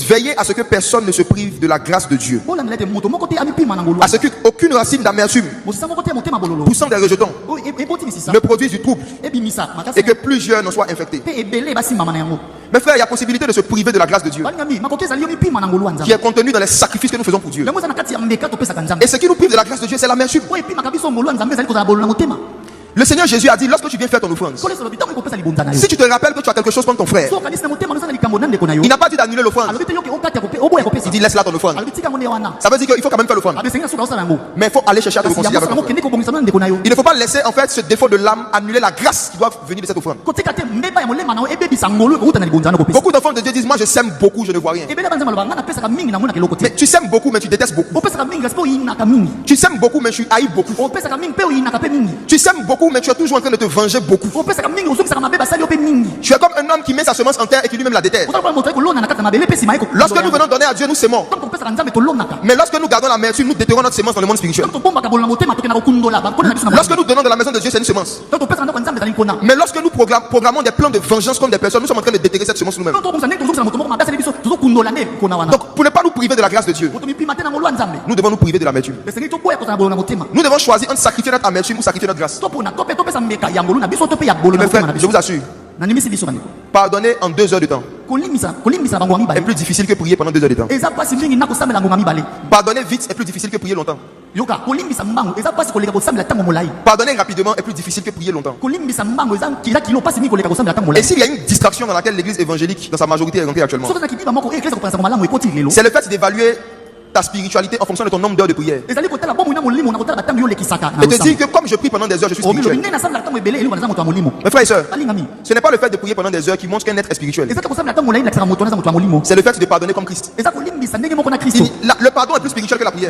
Veillez à ce que personne ne se prive de la grâce de Dieu. À ce qu'aucune racine d'amertume poussant des rejetons ne produise du trouble et que plusieurs n'en soient infectés. Mes frères, il y a possibilité de se priver de la grâce de Dieu qui est contenue dans les sacrifices que nous faisons pour Dieu. Et ce qui nous prive de la grâce de Dieu, c'est l'amertume. Le Seigneur Jésus a dit, lorsque tu viens faire ton offrande, si tu te rappelles que tu as quelque chose contre ton frère, il n'a pas dit d'annuler l'offrande. Il dit, laisse là ton offrande. Ça veut dire qu'il faut quand même faire l'offrande. Mais il faut aller chercher à te réconcilier avec toi. Il ne faut pas laisser en fait ce défaut de l'âme annuler la grâce qui doit venir de cette offrande. Beaucoup d'enfants de Dieu disent, moi je sème beaucoup, je ne vois rien. Mais tu sèmes beaucoup, mais tu détestes beaucoup. Tu sèmes beaucoup, mais tu haïs beaucoup. Tu sèmes beaucoup, mais tu es toujours en train de te venger beaucoup. Tu es comme un homme qui met sa semence en terre et qui lui-même la déteste. Lorsque nous venons donner à Dieu, nous sémons. Mais lorsque nous gardons l'amertume, nous déterrons notre semence dans le monde spirituel. Lorsque nous donnons de la maison de Dieu, c'est une semence. Mais lorsque nous programmons des plans de vengeance contre des personnes, nous sommes en train de déterrer cette semence nous-mêmes. Donc, pour ne pas nous priver de la grâce de Dieu, nous devons nous priver de l'amertume. Nous devons choisir entre sacrifier notre amertume ou sacrifier notre grâce. Mes frères, je vous assure, pardonner en 2 heures de temps est plus difficile que prier pendant 2 heures de temps. Pardonner vite est plus difficile que prier longtemps. Pardonner rapidement est plus difficile que prier longtemps. Et s'il y a une distraction dans laquelle l'église évangélique dans sa majorité est rentrée actuellement, c'est le fait d'évaluer ta spiritualité en fonction de ton nombre d'heures de prière. Et te dire que comme je prie pendant des heures, je suis spirituel. Mes frères et sœurs, ce n'est pas le fait de prier pendant des heures qui montre qu'un être est spirituel. C'est le fait de pardonner comme Christ. Le pardon est plus spirituel que la prière.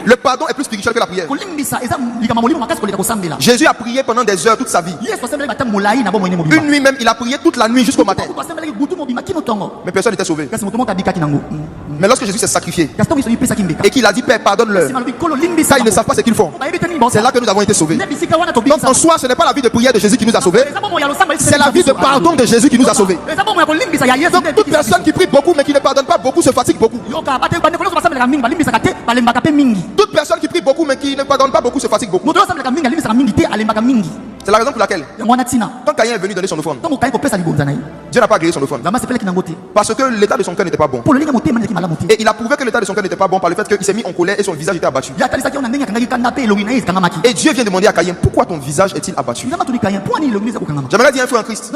Le pardon est plus spirituel que la prière. Jésus a prié pendant des heures toute sa vie. Une nuit même, il a prié toute la nuit jusqu'au matin. Mais personne n'était sauvé. Mais lorsque Jésus s'est sacrifié et qu'il a dit Père, pardonne-leur, ça ils ne savent pas ce qu'ils font. C'est là que nous avons été sauvés. Donc en soi, ce n'est pas la vie de prière de Jésus qui nous a sauvés, c'est la vie de pardon de Jésus qui nous a sauvés. Donc toute personne qui prie beaucoup mais qui ne pardonne pas beaucoup se fatigue beaucoup. Toute personne qui prie beaucoup mais qui ne pardonne pas beaucoup se fatigue beaucoup. C'est la raison pour laquelle, quand Caïn est venu donner son offrande, Dieu n'a pas agréé son offrande. Parce que l'état de son cœur n'était pas bon. Et il a prouvé que l'état de son cœur n'était pas bon par le fait qu'il s'est mis en colère et son visage était abattu. Et Dieu vient demander à Caïn, pourquoi ton visage est-il abattu? J'aimerais dire un frère en Christ.